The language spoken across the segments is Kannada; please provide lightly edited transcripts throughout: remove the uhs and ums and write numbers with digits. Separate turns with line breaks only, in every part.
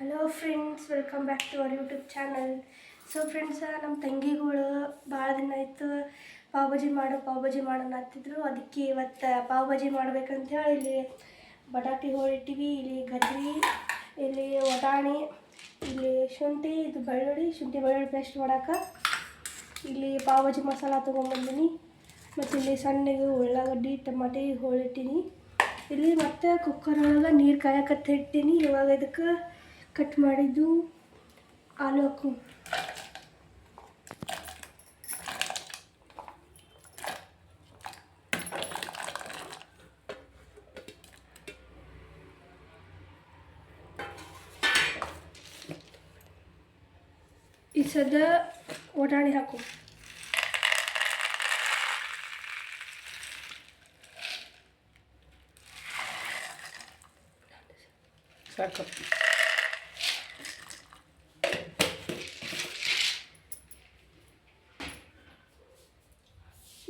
Hello friends, welcome back to our YouTube channel. So friends, ನಮ್ಮ ತಂಗಿಗಳು ಭಾಳ ದಿನ ಆಯಿತು ಪಾವ್ ಭಾಜಿ ಮಾಡೋಣ ಅಂತಿದ್ರು. ಅದಕ್ಕೆ ಇವತ್ತು ಪಾವ್ ಭಾಜಿ ಮಾಡ್ಬೇಕಂತೇಳಿ ಇಲ್ಲಿ ಬಟಾಟಿ ಹೋಳಿಟ್ಟಿವಿ, ಇಲ್ಲಿ ಗಜ್ರಿ, ಇಲ್ಲಿ ವಟಾಣಿ, ಇಲ್ಲಿ ಶುಂಠಿ ಬೆಳ್ಳುಳ್ಳಿ ಪೇಸ್ಟ್ ಮಾಡೋಕೆ, ಇಲ್ಲಿ ಪಾವ್ ಭಾಜಿ ಮಸಾಲ ತೊಗೊಂಬಂದಿನಿ. ಮತ್ತು ಇಲ್ಲಿ ಸಣ್ಣಗೆ ಉಳ್ಳಾಗಡ್ಡಿ ಟಮಾಟಿ ಹೋಳಿಟ್ಟಿನಿ. ಇಲ್ಲಿ ಮತ್ತು ಕುಕ್ಕರ್ ಒಳಗೆ ನೀರು ಕಾಯಕತ್ತೆ ಇಟ್ಟಿನಿ. ಇವಾಗ ಇದಕ್ಕೆ ಕಟ್ ಮಾಡಿದ್ದು ಆಲೂ ಹಾಕು. ಈ ಸದ ಒಟಾಣಿ ಹಾಕು.
ಸಾಕು.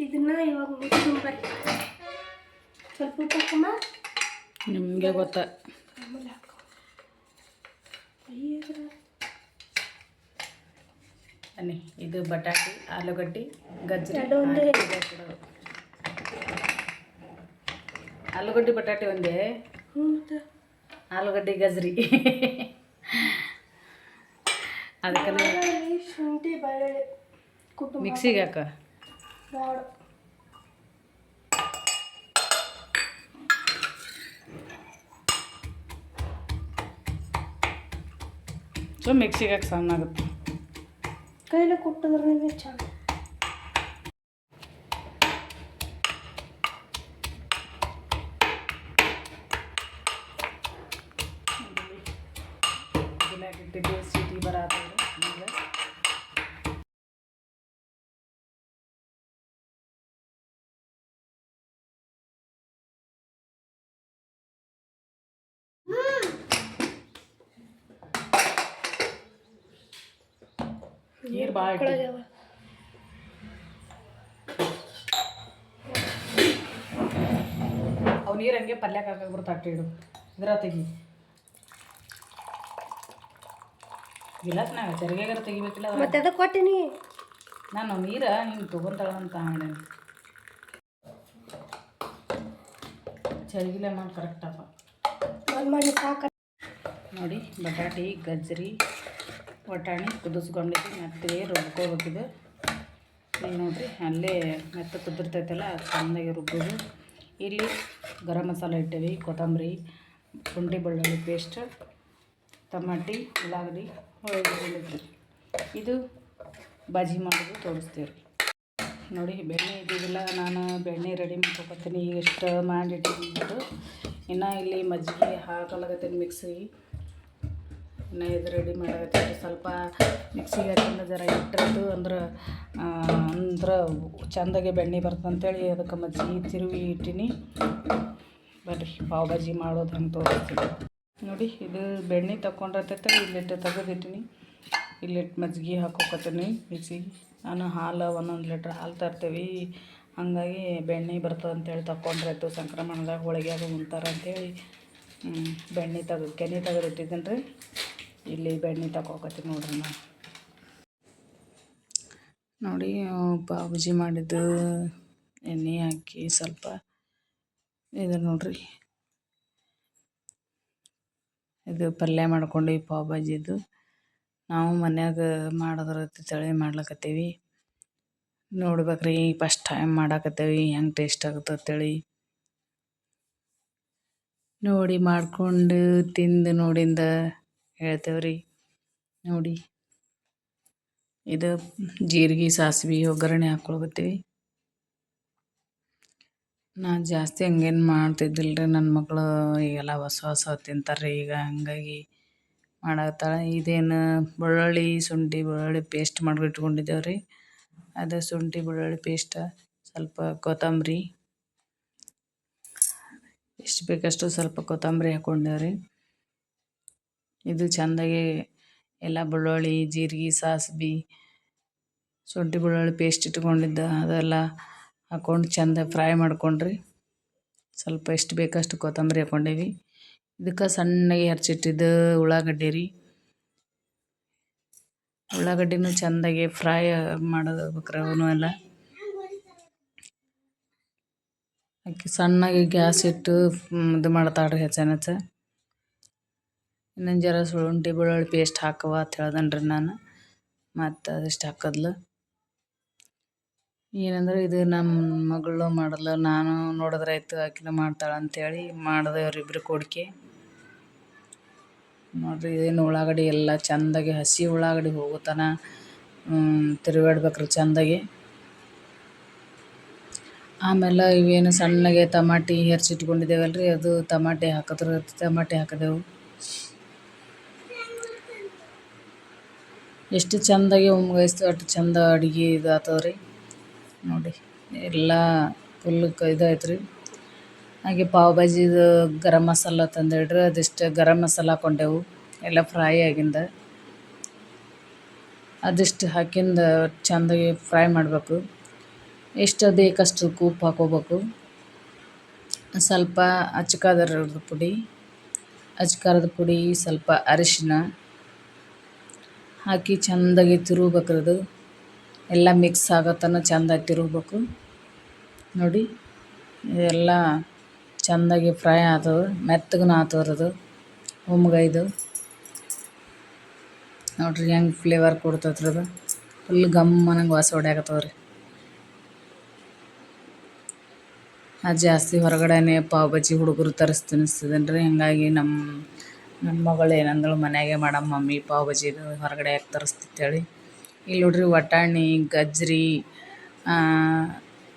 ಇದನ್ನ ಇವಾಗ ಮುಚ್ಚಿಂಬರಿ. ಸ್ವಲ್ಪ ಉಪ್ಪು ಹಾಕಮ್ಮ.
ನಿಮಗೆ ಗೊತ್ತಾ?
ಆಮೇಲೆ ಹಾಕೋ.
ಅನ್ನಿ ಇದು ಬಟಾಟಿ, ಆಲೂಗಡ್ಡೆ, ಗಜ್ಜರಿ. ಆಲೂಗಡ್ಡೆ ಬಟಾಟಿ ಒಂದೇ, ಆಲೂಗಡ್ಡೆ ಗಜ್ರಿ. ಅದಕ್ಕೆ
ಶುಂಠಿ ಬೆಳ್ಳುಳ್ಳಿ ಕುಟುಂಬ
ಮಿಕ್ಸಿಗೆ ಹಾಕ.
ಮಾಡು.
ಸೊ ಮಿಕ್ಸಿಗೆ ಹಾಕಿ ಸಣ್ಣ ಆಗುತ್ತೆ.
ಕೈಲಿ ಕುಟ್ಟಿದ್ರೆ ಚಂದ.
ಇಟ್ಟಿದ್ದು ಸಿಟಿ ಬರಾದ್ರೆ ಈಗ ನೀರು ಭಾಳ ಅವು ನೀರು ಹಂಗೆ ಪಲ್ಯಕ್ಕೆ ಹಾಕಕ್ಕೆ ಬರ್ತಾವೆ. ಇಡು ಇದ್ರ ತೆಗಿ. ಗಿಲಾಸ್ನಾಗ ಚರಿಗೆಗಾರ ತೆಗಿಬೇಕಿಲ್ಲ.
ಮತ್ತೆ ಅದಕ್ಕೆ ಕೊಟ್ಟಿನಿ
ನಾನು ನೀರು ನೀನು ತೊಗೊಂತಾಳ ಅಂತ ಮಾಡಿದೆ. ಚರಿಗಿಲೆ ಮಾಡಿ ಕರೆಕ್ಟಪ್ಪ
ಮಾಡಿ ಸಾಕ.
ನೋಡಿ ಬಟಾಟಿ ಗಜ್ಜರಿ ವಟಾಣಿ ಕುದಿಸ್ಕೊಂಡಿದ್ದು ಮೆತ್ತಗೆ ರುಬ್ಕೋಬೇಕಿದು. ಈಗ ನೋಡಿರಿ ಅಲ್ಲೇ ಮೆತ್ತ ಕುದಿರ್ತೈತಲ್ಲ ಚೆಂದಾಗಿ ರುಬ್ಬೋದು. ಇಲ್ಲಿ ಗರಂ ಮಸಾಲ ಇಟ್ಟೇವಿ, ಕೊತ್ತಂಬರಿ, ಶುಂಠಿ ಬೆಳ್ಳುಳ್ಳಿ ಪೇಸ್ಟ್, ಟಮಾಟಿ, ಉಳ್ಳಾಗಡ್ಡಿ, ಹೊಳ್ಳಿ. ಇದು ಬಾಜಿ ಮಾಡೋದು ತೋರಿಸ್ತೀವಿ ರೀ. ನೋಡಿ ಬೆಣ್ಣೆ ಇದ್ದಿದ್ದಿಲ್ಲ, ನಾನು ಬೆಣ್ಣೆ ರೆಡಿ ಮಾಡ್ಕೊತೀನಿ. ಈಗ ಇಷ್ಟು ಮಾಡಿಟ್ಟಿದ್ದು ಇನ್ನು ಇಲ್ಲಿ ಮಜ್ಜಿಗೆ ಹಾಕಲಾಗತ್ತೀನಿ ಮಿಕ್ಸಿಗೆ. ಇನ್ನು ಇದು ರೆಡಿ ಮಾಡಾಕತ್ತೀನಿ. ಸ್ವಲ್ಪ ಮಿಕ್ಸಿಗೆ ಹಾಕಿಂದ ಜರ ಇಟ್ಟಿರೋದು ಅಂದ್ರೆ ಚೆಂದಾಗೆ ಬೆಣ್ಣೆ ಬರ್ತಂತೇಳಿ ಅದಕ್ಕೆ ಮಜ್ಜಿಗೆ ತಿರುವಿ ಇಟ್ಟೀನಿ. ಬರ್ರಿ ಪಾವ್ ಭಾಜಿ ಮಾಡೋದು ಹಂಗೆ ತೋರಿಸ್ತೀನಿ. ನೋಡಿ ಇದು ಬೆಣ್ಣೆ ತಗೊಂಡಿರ್ತೈತೆ, ಇಲ್ಲಿಟ್ಟು ತೆಗೆದಿಟ್ಟಿನಿ. ಇಲ್ಲಿಟ್ಟು ಮಜ್ಜಿಗೆ ಹಾಕೋಕತ್ತೀನಿ ಮಿಕ್ಸಿಗೆ. ನಾನು ಹಾಲು 1 ಲೀಟ್ರ್ ಹಾಲು ತರ್ತೀವಿ, ಹಾಗಾಗಿ ಬೆಣ್ಣೆ ಬರ್ತದೆ ಅಂತೇಳಿ ತಗೊಂಡ್ರಾಯ್ತು. ಸಂಕ್ರಮಣದಾಗ ಹೋಳಿಗೆ ಅದು ಉಣ್ತಾರೆ ಅಂಥೇಳಿ ಬೆಣ್ಣೆ ಕೆನೆ ತೆಗೆದಿಟ್ಟಿದ್ದೀನಿ ರೀ. ಇಲ್ಲಿ ಬೆಣ್ಣೆ ತಗೋಕತ್ತೀನಿ ನೋಡ್ರಿ. ನಾನು ನೋಡಿ ಪಾವ್ ಭಾಜಿ ಮಾಡಿದ್ದು ಎಣ್ಣೆ ಹಾಕಿ ಸ್ವಲ್ಪ ಇದು ನೋಡ್ರಿ, ಇದು ಪಲ್ಯ ಮಾಡ್ಕೊಂಡು ಈ ಪಾವ್ ಭಾಜಿದು ನಾವು ಮನ್ಯಾಗ ಮಾಡೋದ್ರ ತಳಿ ಮಾಡ್ಲಕತ್ತೀವಿ. ನೋಡ್ಬೇಕ್ರಿ, ಫಸ್ಟ್ ಟೈಮ್ ಮಾಡಾಕತ್ತೇವಿ ಹೆಂಗೆ ಟೇಸ್ಟ್ ಆಗುತ್ತೆ ಅಂತೇಳಿ. ನೋಡಿ ಮಾಡ್ಕೊಂಡು ತಿಂದು ನೋಡಿಂದ ಹೇಳ್ತೇವ್ರಿ. ನೋಡಿ ಇದು ಜೀರಿಗೆ ಸಾಸಿವೆ ಒಗ್ಗರಣೆ ಹಾಕ್ಕೊಳಕತ್ತೀವಿ. ನಾನು ಜಾಸ್ತಿ ಹಂಗೇನು ಮಾಡ್ತಿದ್ದಿಲ್ಲ ರೀ. ನನ್ನ ಮಕ್ಕಳು ಈಗೆಲ್ಲ ಹೊಸ ತಿಂತಾರೆ ಈಗ, ಹಂಗಾಗಿ ಮಾಡತ್ತಾಳೆ. ಇದೇನು ಶುಂಠಿ ಬೆಳ್ಳುಳ್ಳಿ ಪೇಸ್ಟ್ ಮಾಡಿಟ್ಕೊಂಡಿದ್ದೇವೆ ರೀ. ಅದು ಶುಂಠಿ ಬೆಳ್ಳುಳ್ಳಿ ಪೇಸ್ಟ್, ಸ್ವಲ್ಪ ಕೊತ್ತಂಬರಿ, ಎಷ್ಟು ಬೇಕಷ್ಟು ಸ್ವಲ್ಪ ಕೊತ್ತಂಬರಿ ಹಾಕ್ಕೊಂಡೇವೆ ರೀ. ಇದು ಚೆಂದಾಗಿ ಎಲ್ಲ ಬೆಳ್ಳುಳ್ಳಿ, ಜೀರಿಗೆ, ಸಾಸಿವೆ, ಶುಂಠಿ ಬೆಳ್ಳುಳ್ಳಿ ಪೇಸ್ಟ್ ಇಟ್ಕೊಂಡಿದ್ದ ಅದೆಲ್ಲ ಹಾಕ್ಕೊಂಡು ಚೆಂದ ಫ್ರೈ ಮಾಡ್ಕೊಂಡ್ರಿ. ಸ್ವಲ್ಪ ಎಷ್ಟು ಬೇಕಷ್ಟು ಕೊತ್ತಂಬರಿ ಹಾಕ್ಕೊಂಡೇವಿ. ಇದಕ್ಕೆ ಸಣ್ಣಗೆ ಹೆಚ್ಚಿಟ್ಟಿದ್ದು ಉಳ್ಳಾಗಡ್ಡಿ ರೀ. ಉಳ್ಳಾಗಡ್ಡಿನೂ ಚೆಂದಾಗಿ ಫ್ರೈ ಮಾಡಬೇಕ್ರಿ ಅವನು ಎಲ್ಲ. ಆಕೆ ಸಣ್ಣಗೆ ಗ್ಯಾಸ್ ಇಟ್ಟು ಇದು ಮಾಡ್ತಾಳ್ರಿ ಹೆಚ್ಚ. ಇನ್ನೊಂದು ಜರ ಶುಂಠಿ ಬೆಳ್ಳುಳ್ಳಿ ಪೇಸ್ಟ್ ಹಾಕವ ಅಂತ ಹೇಳ್ದನ್ರಿ ನಾನು. ಮತ್ತು ಅದಿಷ್ಟು ಹಾಕದ್ಲು. ಏನಂದ್ರೆ ಇದು ನಮ್ಮ ಮಗಳು ಮಾಡಲ್ಲ, ನಾನು ನೋಡಿದ್ರಾಯ್ತು ಆಕಿನ ಮಾಡ್ತಾಳೆ ಅಂಥೇಳಿ ಮಾಡಿದೆ ಅವರಿಬ್ರು ಕೂಡಿಕೆ. ನೋಡಿರಿ ಇದೇನು ಉಳ್ಳಾಗಡ್ಡಿ ಎಲ್ಲ ಚೆಂದಾಗಿ ಹಸಿ ಉಳ್ಳಾಗಡ್ಡಿ ಹೋಗುತ್ತಾನ ತಿರುಗಾಡ್ಬೇಕ್ರಿ ಚೆಂದಾಗಿ. ಆಮೇಲೆ ಇವೇನು ಸಣ್ಣಗೆ ಟಮಾಟಿ ಹೆಚ್ಚಿಟ್ಕೊಂಡಿದ್ದೇವಲ್ರಿ, ಅದು ಟಮಾಟೆ ಹಾಕಿದೆವು. ಎಷ್ಟು ಚೆಂದಾಗಿ ಒಮ್ಮಗೈಸ್ತು ಅಷ್ಟು ಚೆಂದ ಅಡುಗೆ ಇದು ಆಗ್ತದ್ರಿ. ನೋಡಿ ಎಲ್ಲ ಫುಲ್ ಇದಾಯ್ತು ರೀ. ಹಾಗೆ ಪಾವ್ ಭಾಜಿದು ಗರಂ ಮಸಾಲ ತಂದೇಳ್ರಿ, ಅದಿಷ್ಟು ಗರಂ ಮಸಾಲ ಹಾಕ್ಕೊಂಡೆವು ಎಲ್ಲ ಫ್ರೈ ಆಗಿಂದ. ಅದಿಷ್ಟು ಹಾಕಿಂದ ಚೆಂದಾಗಿ ಫ್ರೈ ಮಾಡಬೇಕು. ಎಷ್ಟು ಬೇಕಷ್ಟು ಉಪ್ಪು ಹಾಕ್ಕೋಬೇಕು. ಸ್ವಲ್ಪ ಅಚ್ಕಾರದ ಪುಡಿ, ಸ್ವಲ್ಪ ಅರಿಶಿನ ಹಾಕಿ ಚೆಂದಾಗಿ ತಿರುಗ್ಬೇಕ್ರಿ. ಅದು ಎಲ್ಲ ಮಿಕ್ಸ್ ಆಗತ್ತನ ಚೆಂದಾಗಿ ತಿರುಗಬೇಕು. ನೋಡಿ ಇದೆಲ್ಲ ಚೆಂದಾಗಿ ಫ್ರೈ ಆತವೆ, ಮೆತ್ತಗೂ ಆತವ್ರದು ಒಮ್ಮಗೈದು. ನೋಡಿರಿ ಹೆಂಗೆ ಫ್ಲೇವರ್ ಕೊಡ್ತದ್ರದು, ಫುಲ್ ಗಮ್ಮನಂಗೆ ವಾಸ ಹೊಡ್ಯಾಕತ್ತವ್ರಿ. ಅದು ಜಾಸ್ತಿ ಹೊರಗಡೆನೇ ಪಾವ್ ಭಾಜಿ ಹುಡುಗರು ತಿನ್ನಿಸ್ತದೇನ್ರಿ. ಹಂಗಾಗಿ ನಮ್ಮ ಮಗಳು ಏನಂದಳು, ಮನ್ಯಾಗೆ ಮಾಡಮ್ಮ ಮಮ್ಮಿ ಪಾವ್ ಭಾಜಿದು, ಹೊರಗಡೆ ಯಾಕೆ ತರಿಸ್ತಿತ್ತೇಳಿ. ಇಲ್ಲಿ ನೋಡ್ರಿ ವಟಾಣಿ, ಗಜ್ರಿ,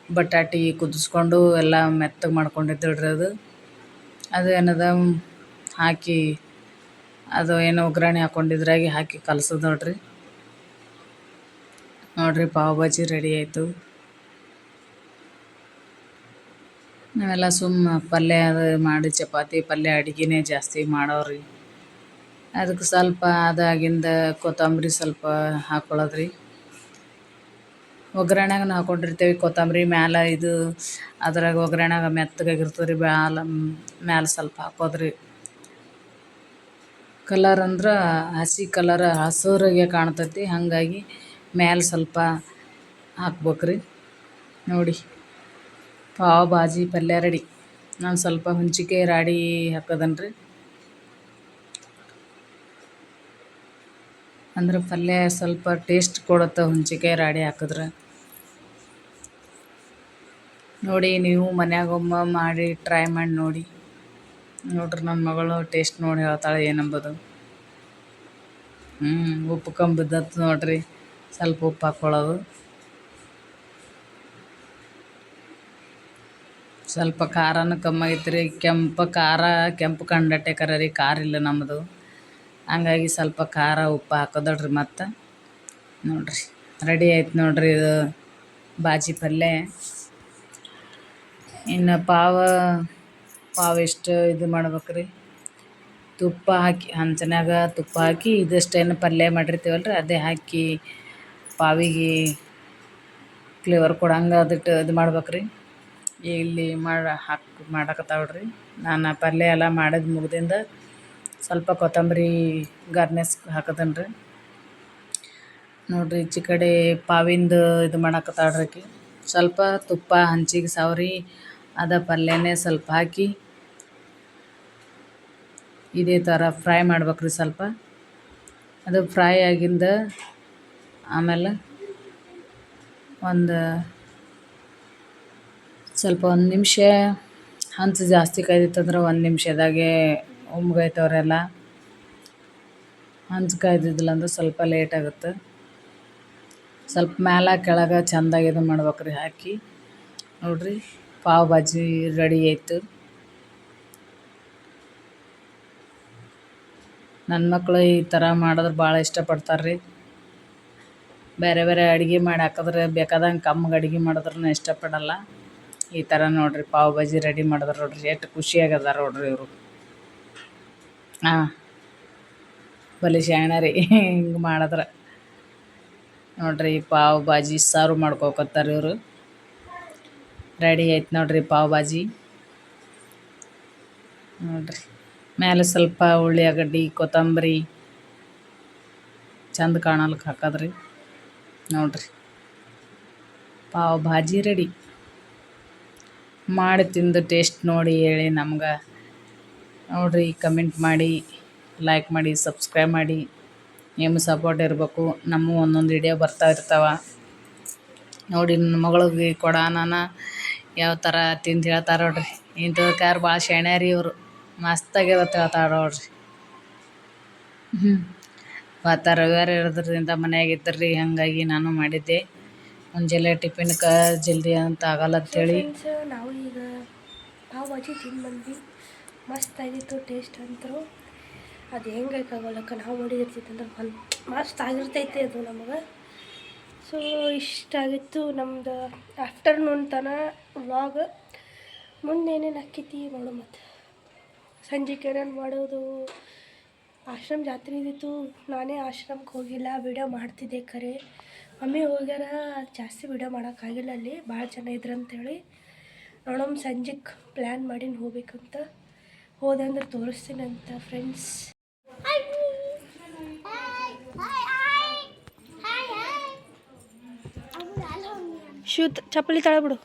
ಬಟಾಟಿ ಕುದಿಸ್ಕೊಂಡು ಎಲ್ಲ ಮೆತ್ತಗೆ ಮಾಡ್ಕೊಂಡಿದ್ದಳ್ರಿ. ಅದು ಏನದ ಹಾಕಿ ಅದು ಏನೋ ಒಗ್ಗರಣೆ ಹಾಕ್ಕೊಂಡಿದ್ರಾಗೆ ಹಾಕಿ ಕಲಸೋದು ನೋಡ್ರಿ. ಪಾವ್ ಭಾಜಿ ರೆಡಿ ಆಯಿತು. ನಾವೆಲ್ಲ ಪಲ್ಯ ಅದು ಮಾಡಿ ಚಪಾತಿ ಪಲ್ಯ ಅಡುಗೆನೇ ಜಾಸ್ತಿ ಮಾಡೋರಿ. ಅದಕ್ಕೆ ಸ್ವಲ್ಪ ಅದಾಗಿಂದ ಕೊತ್ತಂಬರಿ ಸ್ವಲ್ಪ ಹಾಕ್ಕೊಳ್ಳೋದ್ರಿ. ಒಗ್ಗರಣೆಗೂ ಹಾಕ್ಕೊಂಡಿರ್ತೇವೆ ಕೊತ್ತಂಬರಿ ಮ್ಯಾಲೆ, ಇದು ಅದ್ರಾಗ ಒಗ್ಗರಣೆಗೆ ಮೆತ್ತಗಾಗಿರ್ತದೆ ರೀ. ಮ್ಯಾಲೆ ಸ್ವಲ್ಪ ಹಾಕೋದ್ರಿ. ಕಲರ್ ಅಂದ್ರೆ ಹಸಿ ಕಲರ್ ಹಸುರಾಗೆ ಕಾಣ್ತೈತಿ, ಹಾಗಾಗಿ ಮ್ಯಾಲೆ ಸ್ವಲ್ಪ ಹಾಕ್ಬೇಕ್ರಿ. ನೋಡಿ ಪಾವ್ ಭಾಜಿ ಪಲ್ಯ ರೆಡಿ. ನಾನು ಸ್ವಲ್ಪ ಹುಂಚಿಕಾಯಿ ರಾಡಿ ಹಾಕೋದನ್ರಿ, ಅಂದ್ರೆ ಪಲ್ಯ ಸ್ವಲ್ಪ ಟೇಸ್ಟ್ ಕೊಡುತ್ತೆ ಹುಂಚಿಕಾಯಿ ರಾಡಿ ಹಾಕಿದ್ರೆ. ನೋಡಿ ನೀವು ಮನ್ಯಾಗೊಮ್ಮೆ ಮಾಡಿ ಟ್ರೈ ಮಾಡಿ ನೋಡಿರಿ. ನನ್ನ ಮಗಳು ಟೇಸ್ಟ್ ನೋಡಿ ಹೇಳ್ತಾಳೆ ಏನಂಬೋದು. ಉಪ್ಪು ಕಮ್ಮಿ ಬಿದ್ದತ್ತು ನೋಡ್ರಿ, ಸ್ವಲ್ಪ ಉಪ್ಪು ಹಾಕ್ಕೊಳ್ಳೋದು. ಸ್ವಲ್ಪ ಖಾರನೂ ಕಮ್ಮಿ ಆಗೈತೆ ರೀ. ಕೆಂಪು ಕಂಡಟ್ಟೆ ಕರ ರೀ, ಖಾರ ಇಲ್ಲ ನಮ್ಮದು. ಹಂಗಾಗಿ ಸ್ವಲ್ಪ ಖಾರ ಉಪ್ಪು ಹಾಕೋದಳ್ರಿ. ಮತ್ತು ನೋಡಿರಿ ರೆಡಿ ಆಯ್ತು ನೋಡಿರಿ ಇದು ಭಾಜಿ ಪಲ್ಯ. ಇನ್ನು ಪಾವ್ ಎಷ್ಟು ಇದು ಮಾಡ್ಬೇಕ್ರಿ, ತುಪ್ಪ ಹಾಕಿ ಹಂಚಿನಾಗ ತುಪ್ಪ ಹಾಕಿ ಇದಷ್ಟೇನು ಪಲ್ಯ ಮಾಡಿರ್ತೀವಲ್ರಿ ಅದೇ ಹಾಕಿ ಪಾವಿಗೆ ಫ್ಲೇವರ್ ಕೊಡಂಗೆ ಅದಿಟ್ಟು ಇದು ಮಾಡ್ಬೇಕ್ರಿ. ಇಲ್ಲಿ ಮಾಡಕತ್ತಾಳ್ರಿ. ನಾನು ಪಲ್ಯ ಎಲ್ಲ ಮಾಡಿದ ಮುಗ್ದಿಂದ ಸ್ವಲ್ಪ ಕೊತ್ತಂಬರಿ ಗಾರ್ನಿಷ್ ಹಾಕದನ್ರಿ. ನೋಡಿರಿ ಈಚೆ ಕಡೆ ಪಾವಿಂದು ಇದು ಮಾಡಕತ್ತಾಳ್ರಿ ಆಕಿ. ಸ್ವಲ್ಪ ತುಪ್ಪ ಹಂಚಿಗೆ ಸವರಿ ಅದ ಪಲ್ಯನೇ ಸ್ವಲ್ಪ ಹಾಕಿ ಇದೇ ಥರ ಫ್ರೈ ಮಾಡ್ಬೇಕ್ರಿ. ಸ್ವಲ್ಪ ಅದು ಫ್ರೈ ಆಗಿಂದ ಆಮೇಲೆ ಸ್ವಲ್ಪ 1 ನಿಮಿಷ ಹಂಚು ಜಾಸ್ತಿ ಕಾಯ್ದಿತ್ತಂದ್ರೆ 1 ನಿಮಿಷದಾಗೆ ಒಮ್ಮಗೈತವ್ರೆಲ್ಲ. ಹಂಚು ಕಾಯ್ದಿದ್ದಿಲ್ಲ ಅಂದ್ರೆ ಸ್ವಲ್ಪ ಲೇಟ್ ಆಗುತ್ತೆ. ಸ್ವಲ್ಪ ಮ್ಯಾಲೆ ಕೆಳಗೆ ಚೆಂದಾಗಿ ಇದು ಮಾಡ್ಬೇಕ್ರಿ ಹಾಕಿ. ನೋಡಿರಿ ಪಾವ್ ಭಾಜಿ ರೆಡಿ ಆಯಿತು. ನನ್ನ ಮಕ್ಕಳು ಈ ಥರ ಮಾಡಿದ್ರೆ ಭಾಳ ಇಷ್ಟಪಡ್ತಾರೆ ರೀ. ಬೇರೆ ಬೇರೆ ಅಡುಗೆ ಮಾಡಿ ಹಾಕಿದ್ರೆ ಬೇಕಾದಂಗೆ ಕಮ್ಮಗೆ ಅಡುಗೆ ಮಾಡಿದ್ರೂ ಇಷ್ಟಪಡಲ್ಲ. ಈ ಥರ ನೋಡಿರಿ ಪಾವ್ ಭಾಜಿ ರೆಡಿ ಮಾಡಿದ್ರೆ ನೋಡಿರಿ ಎಷ್ಟು ಖುಷಿಯಾಗದಾರ ನೋಡಿರಿ ಇವರು. ಬಲಿ ಶಾಣೆ ರೀ ಹಿಂಗೆ ಮಾಡಿದ್ರೆ. ನೋಡಿರಿ ಪಾವ್ ಭಾಜಿ ಸರ್ವ್ ಮಾಡ್ಕೊಕತ್ತಾರೆ ಇವರು. ರೆಡಿ ಆಯ್ತು ನೋಡಿರಿ ಪಾವ್ ಭಾಜಿ. ನೋಡಿರಿ ಮೇಲೆ ಸ್ವಲ್ಪ ಉಳ್ಳಾಗಡ್ಡಿ ಕೊತ್ತಂಬರಿ ಚಂದ ಕಾಣಲಿಕ್ಕೆ ಹಾಕದ್ರಿ. ನೋಡ್ರಿ ಪಾವ್ ಭಾಜಿ ರೆಡಿ. ಮಾಡಿ ತಿಂದು ಟೇಸ್ಟ್ ನೋಡಿ ಹೇಳಿ ನಮ್ಗೆ. ನೋಡಿರಿ, ಕಮೆಂಟ್ ಮಾಡಿ, ಲೈಕ್ ಮಾಡಿ, ಸಬ್ಸ್ಕ್ರೈಬ್ ಮಾಡಿ. ನಿಮ್ಮ ಸಪೋರ್ಟ್ ಇರಬೇಕು. ನಮ್ಮ ಒಂದೊಂದು ವಿಡಿಯೋ ಬರ್ತಾ ಇರ್ತಾವೆ ನೋಡಿ. ನನ್ನ ಮಗಳಿಗೆ ಕೊಡಾನ ಯಾವ ಥರ ತಿಂದು ಹೇಳ್ತಾರೆ ನೋಡ್ರಿ. ಇಂಥದಕ್ಕೆ ಯಾರು ಭಾಳ ಶಾಣ್ಯಾರಿ ಇವರು. ಮಸ್ತಾಗಿರುತ್ತೆ ಹೇಳ್ತಾರೆ ನೋಡ್ರಿ. ಮತ್ತು ರವಿವಾರ ಇರೋದ್ರಿಂದ ಮನೆಯಾಗ ಇದ್ರಿ, ಹಾಗಾಗಿ ನಾನು ಮಾಡಿದ್ದೆ. ಮುಂಜಾನೆ ಟಿಫಿನ್ಗೆ ಜಲ್ದಿ ಅಂತ ಆಗಲ್ಲ ಅಂತೇಳಿ.
ನಾವು ಈಗ ಪಾವ್ ಭಾಜಿ ತಿಂದು ಬಂದ್ವಿ. ಮಸ್ತ್ ಆಗಿತ್ತು ಟೇಸ್ಟ್ ಅಂತೂ. ಅದು ಹೆಂಗಾಗಲ್ಲಕ್ಕ ನಾವು ಮಾಡಿದಿರ್ತೈತೆ ಅಂದ್ರೆ ಮಸ್ತ್ ಆಗಿರ್ತೈತೆ ಅದು ನಮಗೆ. ಸೊ ಇಷ್ಟಾಗಿತ್ತು ನಮ್ಮದು ಆಫ್ಟರ್ನೂನ್ ತನಕ ವ್ಲಾಗ್. ಮುಂದೆ ಏನೇನು ಆಕ್ಕೈತಿ ನೋಡು. ಮತ್ತು ಸಂಜೆಗೆ ಏನೇನು ಮಾಡೋದು. ಆಶ್ರಮ ಜಾತ್ರೆ ಇದ್ದಿತ್ತು. ನಾನೇ ಆಶ್ರಮಕ್ಕೆ ಹೋಗಿಲ್ಲ, ವಿಡಿಯೋ ಮಾಡ್ತಿದ್ದೆ. ಖರೆ ಮಮ್ಮಿ ಹೋಗ್ಯಾರ, ಜಾಸ್ತಿ ವಿಡಿಯೋ ಮಾಡೋಕ್ಕಾಗಿಲ್ಲ. ಅಲ್ಲಿ ಭಾಳ ಜನ ಇದ್ರಂತೇಳಿ ನೋಡೋಣ. ಸಂಜೆಗೆ ಪ್ಲ್ಯಾನ್ ಮಾಡೀನಿ ಹೋಗ್ಬೇಕಂತ. ಹೋದೆ ಅಂದ್ರೆ ತೋರಿಸ್ತೀನಿ ಅಂತ ಫ್ರೆಂಡ್ಸ್. ಶೂ ಚಪ್ಪಲಿ ತಳಬಿಡು.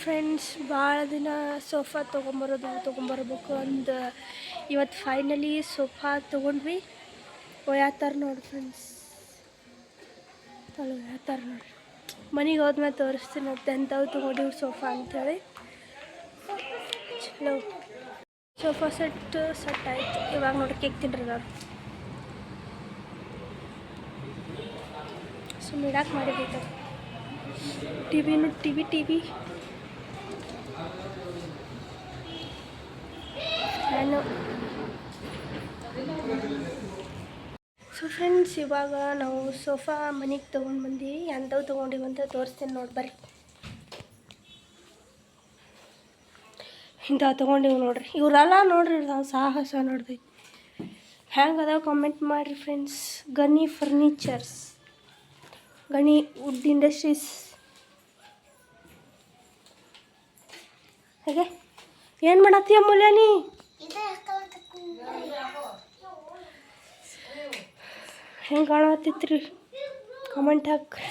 ಫ್ರೆಂಡ್ಸ್, ಭಾಳ ದಿನ ಸೋಫಾ ತೊಗೊಂಬರ್ಬೇಕು ಅಂದು ಇವತ್ತು ಫೈನಲಿ ಸೋಫಾ ತೊಗೊಂಡ್ವಿ. ಒಯ್ಯಾತಾರ ನೋಡಿ ಫ್ರೆಂಡ್ಸ್. ಒಯ್ಯಾತಾರ ನೋಡಿ. ಮನೆಗೆ ಹೋದ್ಮೇಲೆ ತೋರಿಸ್ತೀನಿ ಮತ್ತೆ ಎಂಥವು ತೊಗೊಂಡಿವಿ ಸೋಫಾ ಅಂಥೇಳಿ. ಚಲೋ ಸೋಫಾ ಸೆಟ್ ಆಯಿತು. ಇವಾಗ ನೋಡಿ ಕೇಕ್ ತಿನ್ರಿ ನಾನು. ಸುಮ್ಮನೆ ಇಡಾಕೆ ಮಾಡಿದ್ದೈತೆ. TV fan. ಸೊ ಫ್ರೆಂಡ್ಸ್, ಇವಾಗ ನಾವು ಸೋಫಾ ಮನೆಗೆ ತೊಗೊಂಡು ಬಂದೀವಿ. ಎಂಥವು ತೊಗೊಂಡಿವಿ ಅಂತ ತೋರಿಸ್ತೀನಿ ನೋಡಿ ಬರ್ರಿ. ಇಂಥವು ತೊಗೊಂಡಿವಿ ನೋಡ್ರಿ. ಇವರೆಲ್ಲ ನೋಡ್ರಿ, ನಾವು ಸಾಹಸ ನೋಡ್ರಿ ಹೆಂಗೆ ಅದಾವ ಕಾಮೆಂಟ್ ಮಾಡಿರಿ ಫ್ರೆಂಡ್ಸ್. ಗನಿ ಫರ್ನಿಚರ್ಸ್, ಗಣಿ ವುಡ್ ಇಂಡಸ್ಟ್ರೀಸ್. ಹಾಗೆ ಏನು ಮಾಡತ್ತೀಯ ಮೂಲ್ಯಾನಿ? ಹೆಂಗೆ ಕಾಣತ್ತಿತ್ರಿ ಕಮೆಂಟ್ ಹಾಕಿ.